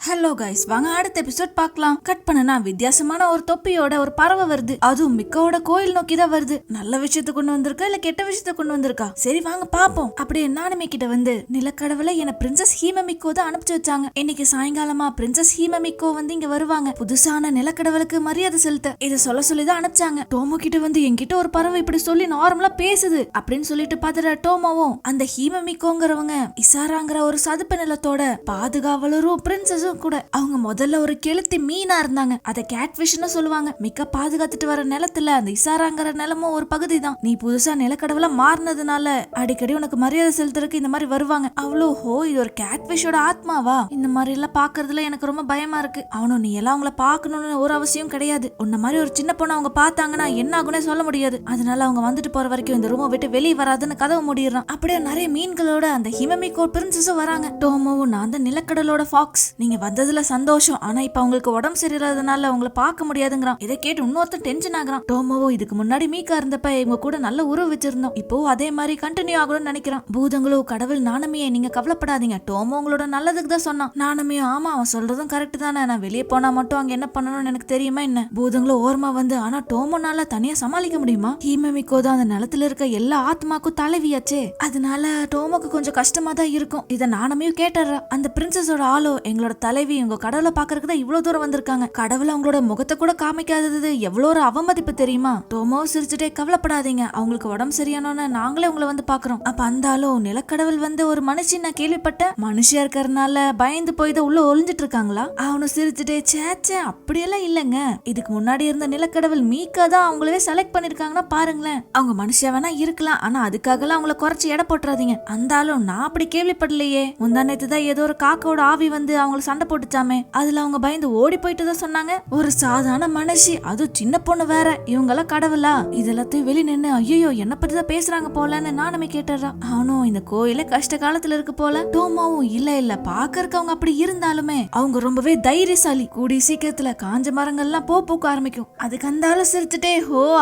Hello guys, வாங்க அடுத்த episode பார்க்கலாம். கட் பண்ணனா வித்தியாசமான ஒரு தொப்பியோட ஒரு பறவை வருது. அதுவும் மிக்கோட கோயில் நோக்கி தான் வருது. நல்ல விஷயத்த கொண்டு வந்திருக்கா இல்ல கெட்ட விஷயத்த கொண்டு வந்திருக்கா? சரி வாங்க பாப்போம். அப்படியே நானுமே கிட்ட வந்து நிலக்கடவுளை என்ன பிரின்சஸ் ஹீமமிக்கோ தான் அனுப்பிச்சு வச்சாங்க. இன்னைக்கு சாயங்காலமா பிரின்சஸ் ஹீமமிக்கோ வந்து இங்க வருவாங்க. புதுசான நிலக்கடவுளுக்கு மரியாதை செலுத்த இதை சொல்லிதான் அனுப்பிச்சாங்க. டோமோ கிட்ட வந்து என்கிட்ட ஒரு பறவை இப்படி சொல்லி நார்மலா பேசுது அப்படின்னு சொல்லிட்டு பாத்துற டோமோவும் அந்த ஹீமமிக்கோங்கிறவங்க இசாராங்கிற ஒரு சதுப்பு நிலத்தோட பாதுகாவலரும் பிரின்சஸும் கூட. அவங்க முதல்ல ஒரு கெளுத்தி மீனா இருந்தாங்க. அத கேட்ஃபிஷ்னு சொல்லுவாங்க. மிக்க பாதுகாத்துட்டு வர நிலத்துல அந்த இசாராங்கிற நிலமும் ஒரு பகுதி தான். நீ புதுசா நிலக்கடவுளா மாறினதுனால அடிக்கடி உனக்கு மரியாதை செலுத்துறதுக்கு இந்த மாதிரி வருவாங்க. அவ்வளோ இது ஒரு கேட்ஃபிஷோட ஆத்மாவா? இந்த மாதிரி எல்லாம் பாக்குறதுல எனக்கு ரொம்ப பயமா இருக்கு. அவனும் நீ எல்லாம் அவங்கள பாக்கணும்னு ஒரு அவசியம் கிடையாது. உன்ன மாதிரி ஒரு சின்ன பொண்ணு அவங்க பாத்தாங்கன்னா என்ன ஆகுனே சொல்ல முடியாது. அதனால அவங்க வந்துட்டு போற வரைக்கும் இந்த ரூமை விட்டு வெளியே வராதுன்னு கதவு முடியறான். அப்படியே நிறைய மீன்களோட அந்த ஹிமமிக்கோ பிரின்சஸும் வராங்க. டோமோவும் நான் அந்த நிலக்கடலோட ஃபாக்ஸ். நீங்க வந்ததுல சந்தோஷம். ஆனா இப்ப அவங்களுக்கு உடம்பு சரியில்லாதனால அவங்கள பார்க்க முடியாதுங்கிறான். இதை கேட்டு இன்னொருத்தன் டென்ஷன் ஆகுறான். டோமோவோ இதுக்கு முன்னாடி மீக்கா இருந்தப்ப இவங்க கூட நல்ல உறவு வச்சிருந்தோம். இப்போ அதே மாதிரி கண்டினியூ ஆகணும்னு நினைக்கிறான். பூதங்களோ கடவுள் நாணமியே நீங்க கவலைப்படாதீங்க. டோமோ உங்களோட நல்லதுக்கு தான் சொன்னான். நாணமியோ ஆமா அவன் சொல்றதும் கரெக்ட் தானே. நான் வெளியே போனா மட்டும் அங்க என்ன பண்ணணும்னு எனக்கு தெரியுமா என்ன? பூதங்களோ ஓரமா வந்து ஆனா டோமோனால தனியா சமாளிக்க முடியுமா? ஹீமமிக்கோ தான் அந்த நிலத்துல இருக்க எல்லா ஆத்மாக்கும் தலைவியாச்சே. அதனால டோமோக்கு கொஞ்சம் கஷ்டமா தான் இருக்கும். இதை நாணமியும் கேட்டுறா. அந்த பிரின்சஸோட ஆளோ எங்களோட தலைவி உங்க கடவுளை பாக்குறதுக்கு தான் இவ்வளவு தூரம் வந்திருக்காங்க. கடவுளை அவங்களோட முகத்தை கூட காமிக்காதது எவ்வளவு ஒரு அவமதிப்பு தெரியுமா? டோமோ சிரிச்சுட்டே கவலைப்படாதீங்க. அவங்களுக்கு உடம்பு சரியானோன்னு நாங்களே உங்களை வந்து பாக்குறோம். அப்ப அந்தாலும் நிலக்கடவுள் வந்து ஒரு மனுஷன் நான் கேள்விப்பட்டேன். மனுஷியா இருக்கறதுனால பயந்து போய் தான் உள்ள ஒளிஞ்சிட்டு இருக்காங்களா? அவனும் சிரிச்சுட்டே சேச்சே அப்படியெல்லாம் இல்லங்க. இதுக்கு முன்னாடி இருந்த நிலக்கடவுள் மீக்கா தான் அவங்களவே செலக்ட் பண்ணிருக்காங்கன்னா பாருங்களேன். அவங்க மனுஷியா வேணா இருக்கலாம். ஆனா அதுக்காக அவங்கள குறைச்சு எடை போட்டுறாதீங்க. அந்தாலும் நான் அப்படி கேள்விப்படலையே. முந்தா நேத்து தான் ஏதோ ஒரு காக்கோட ஆவி வந்து அவங்கள சண்டை போட்டுச்சாமே. அதுல அவங்க பயந்து ஓடி போயிட்டு தான் சொன்னாங்க. ஒரு சாதாரண மனுஷி, அது சின்ன பொண்ணு வேற. இவங்கெல்லாம் கடவுளா? இதெல்லாத்தையும் வெளி நின்னு ஐயோ என்ன பத்தி தான் பேசுறாங்க போலன்னு நானுமே கேட்டுறான். அவனும் இந்த கோயில கஷ்ட காலத்துல இருக்கு போல. டோமாவும் இல்ல பாக்கறதுக்கு அவங்க அப்படி இருந்தாலுமே அவங்க ரொம்பவே தைரியசாலி. கூடி சீக்கிரத்துல காஞ்ச மரங்கள்லாம் பூக்க ஆரம்பிக்கும். அதுக்கு அந்தாலும் சிரிச்சுட்டே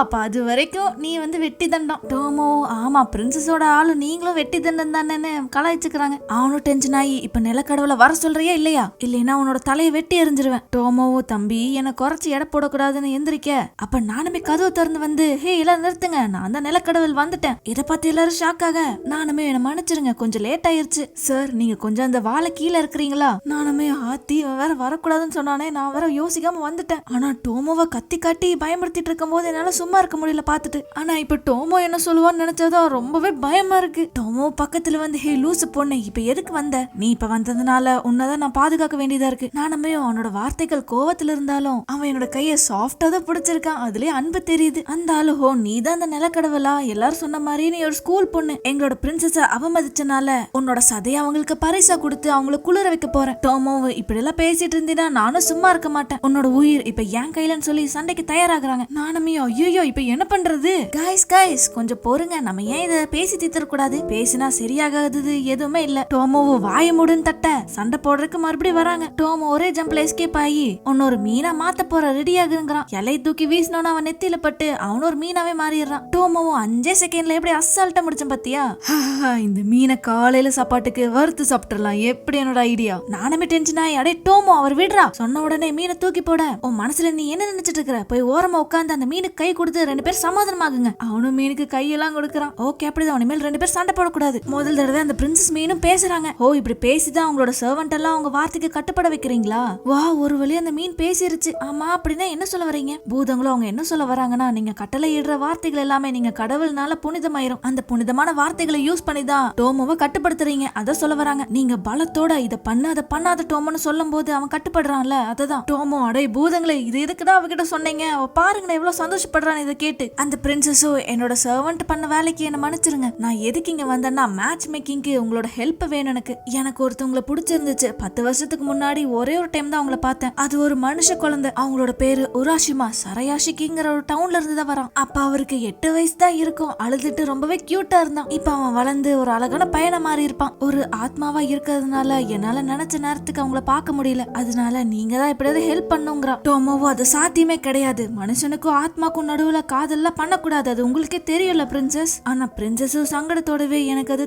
அப்ப அது வரைக்கும் நீ வந்து வெட்டி தண்டம். டோமோ ஆமா பிரின்சஸோட ஆளு நீங்களும் வெட்டி தண்டம் தானேன்னு கலாய்ச்சுக்கிறாங்க. அவனும் டென்ஷன் ஆகி இப்ப நிலக்கடவுளை வர சொல்றியா இல்லையா? இல்லைன்னா உன்னோட தலையை வெட்டி எறிஞ்சிருவேன். டோமோவோ தம்பி எனக்கு குறைச்சி எடை போடக்கூடாதுன்னு எந்திரிக்க. அப்ப நானுமே கதவு திறந்து வந்து எல்லாரும் நிறுத்துங்க, நான் தான் நிலக்கடவுள் வந்துட்டேன். இதை பார்த்து எல்லாரும் ஷாக் ஆக நானுமே என்ன மன்னிச்சிருங்க கொஞ்சம் லேட் ஆயிருச்சு சார். நீங்க கொஞ்சம் அந்த வாழை கீழே இருக்கிறீங்களா? நானுமே ஆத்தி வேற வரக்கூடாதுன்னு சொன்னானே நான் வேற யோசிக்காம வந்துட்டேன். ஆனா டோமோவை கத்தி காட்டி பயன்படுத்திட்டு இருக்கும் போது என்னால சும்மா இருக்க முடியல பாத்துட்டு. ஆனா இப்ப டோமோ என்ன சொல்லுவான்னு நினைச்சதான் ரொம்பவே பயமா இருக்கு. டோமோ பக்கத்துல வந்து லூசு பொண்ணு இப்ப எதுக்கு வந்த? நீ இப்ப வந்ததுனால உன்னதான் நான் பாதுகாக்க வேண்டியதா இருக்கு. நானுமே அவனோட வார்த்தைகள் கோவத்துல இருந்தாலும் அவன் என்னோட கைய சாஃப்டா தான் பிடிச்சிருக்கான். அதுலயே அன்பு தெரியுது. அந்த ஆளு நீதான் அந்த நிலக்கடவுளா? எல்லாரும் சொன்ன மாதிரி நீ ஒரு ஸ்கூல் பொண்ணு. எங்களோட பிரின்சஸ அவமதிச்சனால உன்னோட சதையை அவங்களுக்கு பரிசா கொடுத்து அவங்கள குளிர வைக்க போறேன். டோமோவு இப்படி எல்லாம் பேசிட்டு இருந்தீனா நானும் சும்மா இருக்க மாட்டேன். உன்னோட உயிர் இப்ப என் கையிலன்னு சொல்லி சண்டைக்கு தயாராகிறாங்க. நானுமே ஐயோ இப்ப என்ன பண்றது? கைஸ் கொஞ்சம் பொறுங்க. நம்ம ஏன் இதை பேசி தீர்த்த கூடாது? பேசினா சரியாகாதது எதுவுமே இல்ல. டோமோவு வாய மூடுன்னு தட்ட சண்டை போடுறதுக்கு மறுபடியும் வராங்க. டோமோ ஒரே ஜம்ப்ல எஸ்கேப் ஆகி இன்னொரு மீனா மாத்த போற ரெடி ஆகுங்கிறான். இலை தூக்கி வீசினோன்னு அவன் நெத்தியில பட்டு அவன் ஒரு மீனாவே மாறிடுறான். டோமோவும் 5 செகண்ட்ல எப்படி அசால்ட்டா முடிச்சேன் பத்தியா? இந்த மீனை காலையில சாப்பாட்டுக்கு வறுத்து சாப்பிட்டுறலாம். எப்படி என்னோட ஐடியா? நானுமே டென்ஷன் ஆகி அடே டோமோ அவர் விடுறா சொன்ன உடனே மீனை தூக்கி போட. உன் மனசுல நீ என்ன நினைச்சிட்டு இருக்கிற? போய் ஓரமா உட்காந்து அந்த மீனுக்கு கை கொடுத்து 2 பேர் சமாதானமாகுங்க. அவனும் மீனுக்கு கையெல்லாம் கொடுக்கறான். ஓகே அப்படிதான். இனிமேல் 2 பேர் சண்டை போடக்கூடாது. முதல் தடவை அந்த பிரின்சஸ் மீனும் பேசுறாங்க. இப்படி பேசிதான் அவங்களோட சர்வன்ட் எல்லாம் அவங்க வார்த்தைக்கு கட்டுப்பட வைக்கிறீங்களா? வா ஒரு வழி அந்த மீன் பேசிருச்சு. ஆமா அப்படின்னா என்ன சொல்ல வரீங்க? பூதங்களும் அவங்க என்ன சொல்ல வராங்கன்னா நீங்க கட்டளை இடுற வார்த்தைகள் எல்லாமே நீங்க கடவுள்னால புனிதமாயிரும். அந்த புனிதமான வார்த்தைகளை யூஸ் பண்ணிதான் டோமோவை கட்டுப்படுத்துறீங்க. அத சொல்ல வராங்க. நீங்க பலத்தோட இத பண்ணாத டோமோன்னு சொல்லும் போது அவன் கட்டுப்படுறான்ல அததான். டோமோ அடே பூதங்களே இது எதுக்குதான் அவகிட்ட சொன்னீங்க? அவ பாருங்க எவ்வளவு சந்தோஷப்படுறான் இதை கேட்டு. அந்த பிரின்சஸோ என்னோட சர்வன்ட் பண்ண வேலைக்கு என்ன மன்னிச்சிருங்க. நான் எதுக்கு இங்க வந்தேன்னா மேட்ச் மேக்கிங்க்கு உங்களோட ஹெல்ப் வேணும். எனக்கு ஒருத்தவங்களை பிடிச்சிருந்துச்சு. 10 வருஷத்துக்கு முன்னாடி ஒரே ஒரு டைம் தான் அவங்கள பார்த்தேன். அது ஒரு மனுஷ குழந்தை. அவங்களோட பேரு உராஷிமா சரயாஷிக்கிங்கிற ஒரு டவுன்ல இருந்து தான் வரான். அப்ப அவருக்கு 8 வயசு தான் இருக்கும். அழுதுட்டு ரொம்பவே கியூட்டா இருந்தான். இப்ப அவன் வளர்ந்து ஒரு அழகான பையனை மாறி இருப்பான். ஒரு ஆத்மாவா இருக்கிறதுனால என்னால நினைச்ச நேரத்துக்கு அவங்கள பார்க்க முடியல. அதனால நீங்க தான் எப்படியாவது ஹெல்ப் பண்ணுங்கிறா. டோமோவோ அது சாத்தியமே கிடையாது. மனுஷனுக்கும் ஆத்மாக்கும் நடுவுல காதெல்லாம் பண்ணக்கூடாது. அது உங்களுக்கே தெரியல பிரின்சஸ். ஆனா பிரின்சஸ் சங்கடத்தோடவே எனக்கு அது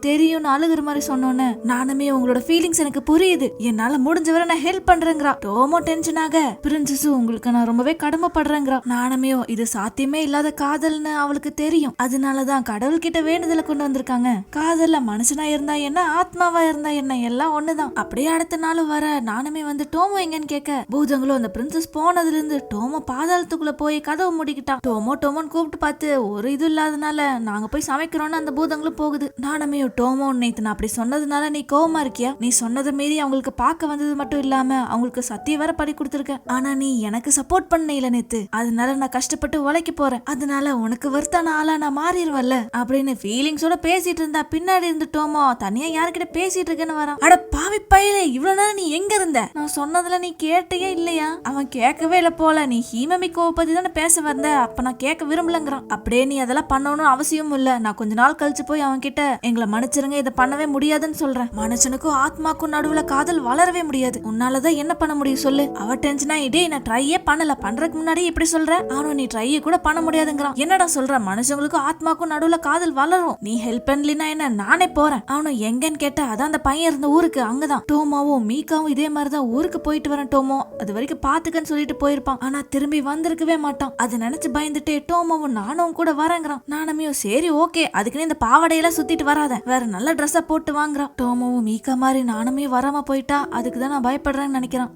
தெரியும் அழுகுற மாதிரி சொன்னோன்னு நானுமே உங்களோட ஃபீலிங்ஸ் எனக்கு புரியுது புரியுது, என்னால முடிஞ்ச வரை நான் ஹெல்ப் பண்றேங்கிறா. டோமோ டென்ஷனாக பிரின்சஸ் உங்களுக்கு நான் ரொம்பவே கடமைப்படுறேங்கிறா. நானுமே இது சாத்தியமே இல்லாத காதல்னு அவளுக்கு தெரியும். அதனாலதான் கடவுள் கிட்ட வேண்டுதலை கொண்டு வந்திருக்காங்க. காதல்ல மனுஷனா இருந்தா என்ன, ஆத்மாவா இருந்தா என்ன, எல்லாம் ஒண்ணுதான். அப்படியே அடுத்த நாள் வர நானுமே வந்து டோமோ எங்கன்னு கேட்க, பூதங்களும் அந்த பிரின்சஸ் போனதுல இருந்து டோமோ பாதாளத்துக்குள்ள போய் கதவு மூடிக்கிட்டான். டோமோ டோமோன்னு கூப்பிட்டு பார்த்து ஒரு இது இல்லாதனால நாங்க போய் சமைக்கிறோம்னு அந்த பூதங்களும் போகுது. நானுமே டோமோ நேத்து நான் அப்படி சொன்னதுனால நீ கோவமா இருக்கியா? நீ சொன்னதை மீறி அவங்களுக்கு பார்க்க வந்தது மட்டும் இல்லாம அவங்களுக்கு சத்திய வேற படி கொடுத்துருக்க. ஆனா நீ எனக்கு சப்போர்ட் பண்ண இல்ல நேத்து, அதனால நான் கஷ்டப்பட்டு உழைக்க போறேன். அதனால உனக்கு வருத்தான ஆளா நான் மாறிடுவல்ல அப்படின்னு ஃபீலிங்ஸோட பேசிட்டு இருந்தா பின்னாடி இருந்து டோமோ தனியா யாருக்கிட்ட பேசிட்டு இருக்கேன்னு வரான். அட பாவி பையலே, இவ்வளவு நேரம் நீ எங்க இருந்த? நான் சொன்னதுல நீ கேட்டியே இல்லையா? அவன் கேட்கவே இல்ல போல. நீ ஹீமமிக்கோவை பத்தி தானே பேச வந்த, அப்ப நான் கேட்க விரும்பலங்கிறான். அப்படியே நீ அதெல்லாம் பண்ணணும்னு அவசியம் இல்ல. நான் கொஞ்ச நாள் கழிச்சு போய் அவன் கிட்ட எங்களை மன்னிச்சிருங்க, இதை பண்ணவே முடியாதுன்னு சொல்றேன். மனுஷனுக்கும் ஆத்மாக்கும் நடுவுல காதல் வளரவே முடியாது. உன்னாலதான் என்ன பண்ண முடியும் சொல்லு? அவ டென்ஷனா இதே நான் ட்ரையே பண்ணல, பண்றதுக்கு முன்னாடி இப்படி சொல்ற, ஆனா நீ ட்ரையே கூட பண்ண முடியாதுங்கிறான். என்னடா சொல்ற? மனுஷங்களுக்கும் ஆத்மாக்கும் நடுவுல காதல் வளரும். நீ ஹெல்ப் பண்ணலினா என்ன, நானே போறேன். அவனும் எங்கன்னு கேட்ட, அதான் அந்த பையன் இருந்த ஊருக்கு அங்கதான். டோமாவும் மீக்காவும் இதே மாதிரிதான் ஊருக்கு போயிட்டு வரேன் டோமோ, அது வரைக்கும் பாத்துக்கன்னு சொல்லிட்டு போயிருப்பான். ஆனா திரும்பி வந்திருக்கவே மாட்டான். அதை நினைச்சு பயந்துட்டே டோமாவும் நானும் கூட வரேங்கிறான். நானுமே சரி ஓகே, அதுக்குன்னு இந்த பாவடையெல்லாம் சுத்திட்டு வராத, வேற நல்ல ட்ரெஸ்ஸ போட்டு வாங்குறான். டோமாவும் மீக்கா மாதிரி நானுமே வராம போயிட்டா அதுக்குதான் நான் பயப்படுறேன்னு நினைக்கிறான்.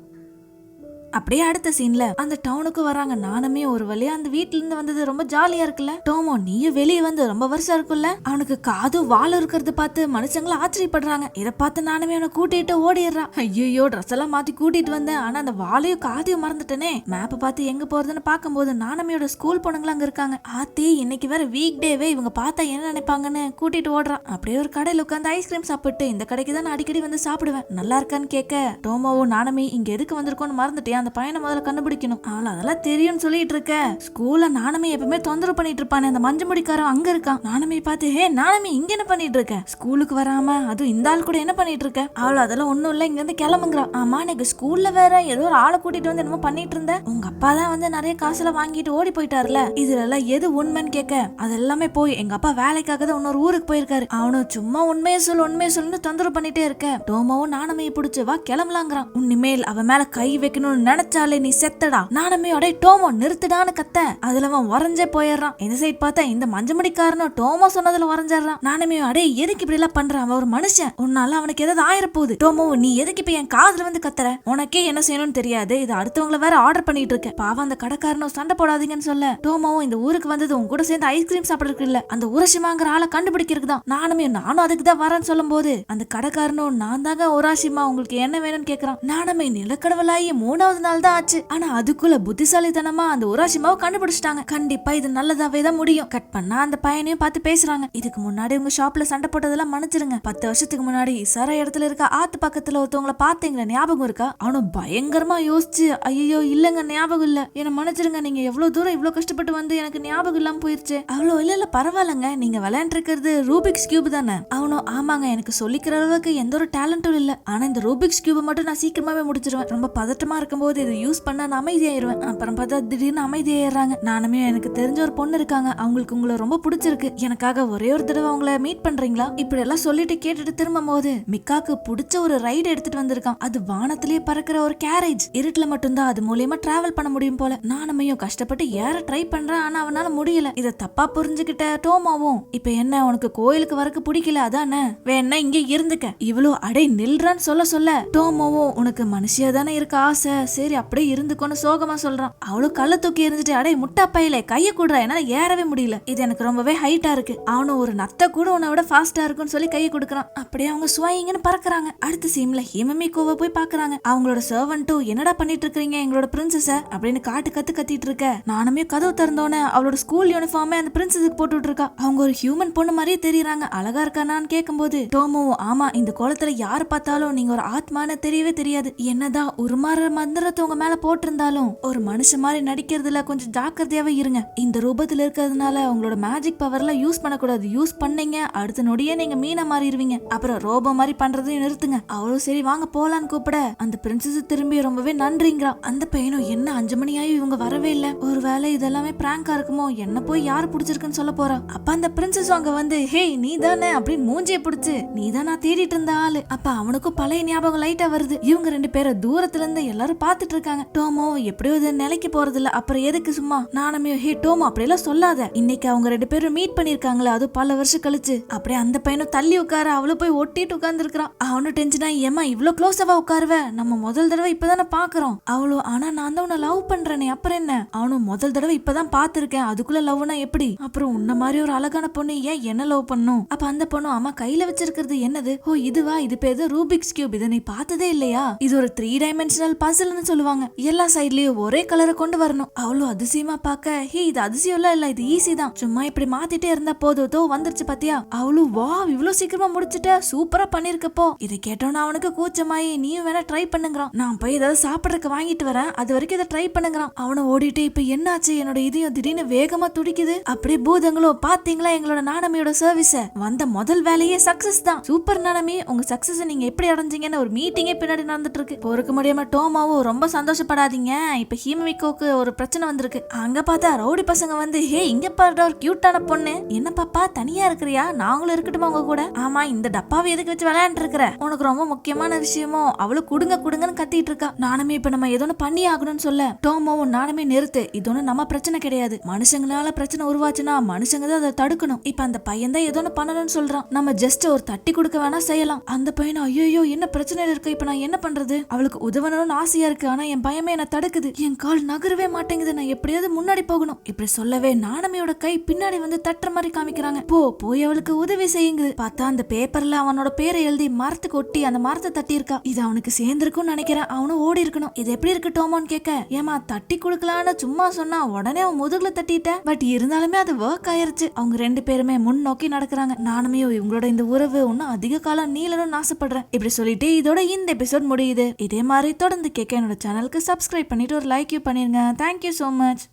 அப்படியே அடுத்த சீன்ல அந்த டவுனுக்கு வராங்க. நானுமே ஒரு வழியா அந்த வீட்டுல இருந்து வந்தது ரொம்ப ஜாலியா இருக்குல்ல. டோமோ நீயும் வெளியே வந்து ரொம்ப வருஷம் இருக்குல்ல. அவனுக்கு காது வால் இருக்கிறது பார்த்து மனுஷங்களை ஆச்சரியப்படுறாங்க. இதை பார்த்து நானுமே அவனை கூட்டிட்டு ஓடிடுறான். ஐயோ ட்ரெஸ் எல்லாம் மாத்தி கூட்டிட்டு வந்தேன், ஆனா அந்த வாலையும் காதையும் மறந்துட்டேனே. மேப்பை பார்த்து எங்க போறதுன்னு பார்க்கும்போது நானுமையோட ஸ்கூல் பொண்ணுங்களா அங்க இருக்காங்க. ஆத்தி இன்னைக்கு வேற வீக் டேவே, இவங்க பார்த்தா என்ன நினைப்பாங்கன்னு கூட்டிட்டு ஓடுறான். அப்படியே ஒரு கடையில உட்காந்து ஐஸ்கிரீம் சாப்பிட்டு, இந்த கடைக்கு தான் நான் அடிக்கடி வந்து சாப்பிடுவேன், நல்லா இருக்கான்னு கேட்க, டோமோவும் நானுமே இங்க எதுக்கு வந்திருக்கோன்னு மறந்துட்டேன், அந்த பையனை முதல்ல கண்டுபிடிக்கணும். அவள அதெல்லாம் தெரியும் சொல்லிட்டு இருக்க. ஸ்கூல்ல நானுமே எப்பவுமே தொந்தரவு பண்ணிட்டு இருப்பானே அந்த மஞ்சள் முடிக்காரன் அங்க இருக்கான். நானுமே பார்த்து, ஹே நானுமே இங்க என்ன பண்ணிட்டு இருக்க? ஸ்கூலுக்கு வராம அதுவும் இந்த ஆள் கூட என்ன பண்ணிட்டு இருக்க? அவள அதெல்லாம் ஒண்ணும் இல்ல, இங்க இருந்து கிளம்புங்கிறான். ஆமா எனக்கு ஸ்கூல்ல வேற ஏதோ ஒரு ஆளை கூட்டிட்டு வந்து என்னமோ பண்ணிட்டு இருந்த, உங்க அப்பா தான் வந்து நிறைய காசுல வாங்கிட்டு ஓடி போயிட்டாருல, இதுல எல்லாம் எது உண்மைன்னு கேட்க, அதெல்லாமே போய் எங்க அப்பா வேலைக்காக தான் இன்னொரு ஊருக்கு போயிருக்காரு, அவனும் சும்மா உண்மையை சொல்லுன்னு தொந்தரவு பண்ணிட்டே இருக்க. டோமாவும் நானுமே பிடிச்சு வா கிளம்பலாங்கிறான். உன்னிமேல் அவன் மேல கை வைக்கணும்னு நினைச்சாலே நீ செத்தடா. நானுமே அடே டோமோ நிறுத்துடான்னு கத்த, அதுல அவன் உறைஞ்சே போயிடுறான். இந்த சைட் பார்த்தா இந்த மஞ்சமடிக்காரனும் டோமோ சொன்னதுல உறைஞ்சிடறான். நானுமே அடே எதுக்கு இப்படி எல்லாம் பண்றான், அவன் ஒரு மனுஷன், உன்னால அவனுக்கு ஏதாவது ஆயிரப்போகுது. டோமோ நீ எதுக்கு இப்ப என் காதுல வந்து கத்துற? உனக்கே என்ன செய்யணும்னு தெரியாது, இது அடுத்தவங்களை வேற ஆர்டர் பண்ணிட்டு இருக்க. பாவம் அந்த கடைக்காரனும் சண்டை போடாதீங்கன்னு சொல்ல, டோமோவும் இந்த ஊருக்கு வந்தது உங்க கூட சேர்ந்து ஐஸ்கிரீம் சாப்பிடுறதுக்கு இல்ல, அந்த உரசிமாங்கிற ஆளை கண்டுபிடிக்கிறதுக்கு தான். நானும் அதுக்கு தான் வரேன்னு சொல்லும் போது அந்த கடைக்காரனும் நான் தாங்க உராசிமா, உங்களுக்கு என்ன வேணும்னு கேக்குறான். நானுமே நிலக்கடவுளாயி 3வது நாள் தான் ஆச்சு, ஆனா அதுக்குள்ள புத்திசாலித்தனமா அந்த உராசிமாவை கண்டுபிடிச்சிட்டாங்க. கண்டிப்பா இது நல்லதாவே தான் முடியும். கட் பண்ணா அந்த பையனையும் பார்த்து பேசுறாங்க. இதுக்கு முன்னாடி உங்க ஷாப்ல சண்டை போட்டதெல்லாம் மன்னிச்சிருங்க. 10 வருஷத்துக்கு முன்னாடி இசாரா இடத்துல இருக்க ஆத்து பக்கத்துல ஒருத்தவங்களை பாத்தீங்களா, ஞாபகம் இருக்கா? அவனும் பயங்கரமா யோசிச்சு, ஐயோ இல்லங்க ஞாபகம் இல்ல, என்ன மன்னிச்சிருங்க, நீங்க எவ்வளவு தூரம் இவ்வளவு கஷ்டப்பட்டு வந்து எனக்கு ஞாபகம் இல்லாம போயிருச்சு. அவ்வளோ இல்ல பரவாயில்லங்க, நீங்க விளையாண்டு இருக்கிறது ரூபிக்ஸ் கியூப் தானே? அவனும் ஆமாங்க, எனக்கு சொல்லிக்கிற அளவுக்கு எந்த ஒரு டேலண்டும் இல்ல, ஆனா இந்த ரூபிக்ஸ் கியூப் மட்டும் நான் சீக்கிரமாவே முடிச்சிருவேன். ரொம்ப பதட்டமா இருக்கும் போது இதை யூஸ் பண்ண நான் அமைதியாயிருவேன். அப்புறம் பார்த்தா திடீர்னு அமைதியாயிடுறாங்க. நானுமே எனக்கு தெரிஞ்ச ஒரு பொண்ணு இருக்காங்க, அவங்களுக்கு உங்களை ரொம்ப பிடிச்சிருக்கு, எனக்காக ஒரே ஒரு தடவை அவங்கள மீட் பண்றீங்களா? இப்படி எல்லாம் சொல்லிட்டு கேட்டுட்டு திரும்பும் போது மிக்காக்கு பிடிச்ச ஒரு ரைடு எடுத்துட்டு வந்திருக்கான். அது வானத்திலேயே பறக்கிற ஒரு கேரேஜ், இருட்டுல மட்டும்தான் அது மூலியமா டிராவல் பண்ண முடியும் போல. நானுமையும் கஷ்டப்பட்டு ஏற ட்ரை பண்றேன், ஆனா அவனால முடியல. இத தப்பா புரிஞ்சுக்கிட்ட டோமாவும், இப்ப என்ன உனக்கு கோயிலுக்கு வரக்கு பிடிக்கல அதானே, வேணா இங்க இருந்துக்க, இவ்வளவு அடை நில்றான்னு சொல்ல டோமாவும் உனக்கு மனுஷியா தானே இருக்க ஆசை, சரி அப்படியே இருந்துக்கோன்னு சோகமா சொல்றான். அவளும் கள்ள தூக்கி எரிஞ்சிட்டு, அடே முட்டா பையில கைய கூடுறா, என்னால ஏறவே முடியல, இது எனக்கு ரொம்பவே ஹைட்டா இருக்கு, அவனும் ஒரு நத்த கூட உன்னை விட ஃபாஸ்டா இருக்குன்னு சொல்லி கையை கொடுக்கறான். அப்படியே அவங்க ஸ்வாயிங்கன்னு பறக்குறாங்க. அடுத்த சீன்ல ஹிமமிக்கோவை போய் பாக்குறாங்க. அவங்களோட சர்வன்ட்டும் என்னடா பண்ணிட்டு இருக்கீங்க எங்களோட பிரின்சஸ அப்படின்னு கத்திட்டு இருக்க. நானுமே கதவு திறந்தோன்னே அவளோட ஸ்கூல் யூனிஃபார்மே அந்த பிரின்சஸுக்கு போட்டுட்டு இருக்கா. அவங்க ஒரு ஹியூமன் பொண்ணு மாதிரியே தெரியறாங்க. அழகா இருக்கானான்னு கேட்கும்போது டோமோ ஆமா, இந்த கோலத்துல யாரு பார்த்தாலும் நீங்க ஒரு ஆத்மான்னு தெரியவே தெரியாது, என்னதான் உருமாற மந்திர கௌரவத்தை உங்க மேல போட்டிருந்தாலும் ஒரு மனுஷன் மாதிரி நடிக்கிறதுல கொஞ்சம் ஜாக்கிரதையாவே இருங்க. இந்த ரூபத்துல இருக்கிறதுனால உங்களோட மேஜிக் பவர்லாம் யூஸ் பண்ணக்கூடாது. யூஸ் பண்ணீங்க அடுத்த நொடியே நீங்க மீனா மாறிடுவீங்க. அப்புறம் ரோபோ மாதிரி பண்றதையும் நிறுத்துங்க. அவ்வளவு சரி வாங்க போலான்னு கூப்பிட அந்த பிரின்சஸ் திரும்பி ரொம்பவே நன்றிங்கிறா. அந்த பையனும் என்ன 5 மணி ஆகி இவங்க வரவே இல்ல, ஒருவேளை இதெல்லாமே பிராங்கா இருக்குமோ, என்ன போய் யாரு பிடிச்சிருக்குன்னு சொல்ல போறா. அப்ப அந்த பிரின்சஸ் அங்க வந்து ஹே நீ தானே அப்படின்னு மூஞ்சிய பிடிச்சு நீ தான் நான் தேடிட்டு இருந்த ஆளு. அப்ப அவனுக்கும் பழைய ஞாபகம் லைட்டா வருது. இவங்க 2 பேரை தூரத்துல இருந்து எல்லாரும் பாத்துட்டு இருக்காங்க. டோமோ எப்படியோ இது நிலைக்கு போறது இல்ல, அப்புறம் எதுக்கு சும்மா நானுமே ஹே டோமோ அப்படியெல்லாம் சொல்லாத, இன்னைக்கு அவங்க 2 பேரும் மீட் பண்ணிருக்காங்களே அது பல வருஷம் கழிச்சு. அப்படியே அந்த பையனும் தள்ளி உட்கார அவளை போய் ஒட்டிட்டு உட்கார்ந்து இருக்கிறான். அவனும் டென்ஷனா ஏமா இவ்வளவு க்ளோஸாவா உட்காருவ, நம்ம முதல் தடவை இப்பதானே பாக்குறோம். அவளோ ஆனா நான் தான் உன்னை லவ் பண்றேனே அப்புறம் என்ன, அவனும் முதல் தடவை இப்பதான் பாத்துருக்கேன் அதுக்குள்ள லவ்னா எப்படி, அப்புறம் உன்ன மாதிரி ஒரு அழகான பொண்ணு ஏன் என்ன லவ் பண்ணும். அப்ப அந்த பொண்ணு அம்மா கையில வச்சிருக்கிறது என்னது, ஓ இதுவா, இது பேரு ரூபிக்ஸ் கியூப், இதை நீ பார்த்ததே இல்லையா, இது ஒரு 3 டைமென்ஷனல் பசில்னு சொல்லுவாங்க, எல்லா சைட்லயும் ஒரே கலரை கொண்டு வரணும். அவ்வளவு அதிசயமா பாக்க ஹே இது அதிசயம் இல்ல இது ஈஸி தான், சும்மா இப்படி மாத்திட்டே இருந்தா போதோ வந்துருச்சு பாத்தியா. அவளும் வா இவ்வளவு சீக்கிரமா முடிச்சுட்ட, சூப்பரா பண்ணிருக்கப்போ. இதை கேட்டோன்னா அவனுக்கு கூச்சமாயி நீயும் வேணா ட்ரை பண்ணுங்கிறான். நான் போய் ஏதாவது சாப்பிடறதுக்கு வாங்கிட்டு வரேன், அது வரைக்கும் இதை ட்ரை பண்ணுங்கிறான். அவனை ஓடிட்டு இப்ப என்னாச்சு, என்னோட இதயம் திடீர்னு வேகமா துடிக்குது. அப்படியே பூதங்களோ பாத்தீங்களா எங்களோட நானமியோட சர்வீஸ, வந்த முதல் வேலையே சக்சஸ் தான். சூப்பர் நானமி, உங்க சக்சஸ் நீங்க எப்படி அடைஞ்சீங்கன்னு ஒரு மீட்டிங்கே பின்னாடி நடந்துட்டு இருக்கு. பொறுக்க முடியாம டோமாவும் ரொம்ப சந்தோஷப்படாதீங்க, இப்ப ஹீமிகோக்கு ஒரு பிரச்சனை வந்திருக்கு. அங்க பார்த்தா ரவுடி பசங்க வந்து ஹே இங்க பாருடா ஒரு கியூட்டான பொண்ணு, என்ன பாப்பா தனியா இருக்கிறியா, நாங்களும் இருக்கட்டுமா உங்க கூட. ஆமா இந்த டப்பாவை எதுக்கு வச்சு விளையாண்டு இருக்கிற, உனக்கு ரொம்ப முக்கியமான விஷயமோ, அவளு குடுங்கன்னு கத்திட்டு இருக்கா. நானுமே இப்ப நம்ம ஏதோ பண்ணி ஆகணும்னு சொல்ல டோமாவும் நானுமே நிறுத்து, இது ஒண்ணு நம்ம பிரச்சனை கிடையாது, மனுஷங்களால பிரச்சனை உருவாச்சுன்னா மனுஷங்க தான் அதை தடுக்கணும். இப்ப அந்த பையன் தான் ஏதோ பண்ணணும்னு சொல்றான், நம்ம ஜஸ்ட் ஒரு தட்டி கொடுக்க வேணா செய்யலாம். அந்த பையன் ஐயோ என்ன பிரச்சனை இருக்கு, இப்ப நான் என்ன பண்றது, அவளுக்கு உதவணும்னு ஆசையா இருக்கு, ஆனா என் பயமே என்ன தடுக்குது, என் கால் நகரவே மாட்டேங்குது, நான் எப்படியாவது முன்னாடி போகணும். இப்படி சொல்லவே நானமியோட கை பின்னாடி வந்து தட்டுற மாதிரி காமிக்கிறாங்க. போய் அவளுக்கு உதவி செய்யுங்க. பார்த்தா அந்த பேப்பர்ல அவனோட பேரை எழுதி மரத்துக்கு ஒட்டி அந்த மரத்தை தட்டி இருக்கா. இது அவனுக்கு சேர்ந்திருக்கும் நினைக்கிறேன், அவனும் ஓடி இருக்கணும். இது எப்படி இருக்கு டோமோன்னு கேட்க ஏமா தட்டி கொடுக்கலான்னு சும்மா சொன்னா உடனே அவன் முதுகுல தட்டிட்ட, பட் இருந்தாலுமே அது ஒர்க் ஆயிருச்சு. அவங்க 2 பேருமே முன்னோக்கி நடக்கிறாங்க. நானுமே இவங்களோட இந்த உறவு இன்னும் அதிக காலம் நீளணும்னு ஆசைப்படுறேன். இப்படி சொல்லிட்டு இதோட இந்த எபிசோட் முடியுது. இதே மாதிரி தொடர்ந்து கேட்க என்னோட சேனலுக்கு சப்ஸ்கிரைப் பண்ணிட்டு ஒரு லைக் பண்ணிருங்க. Thank you so much.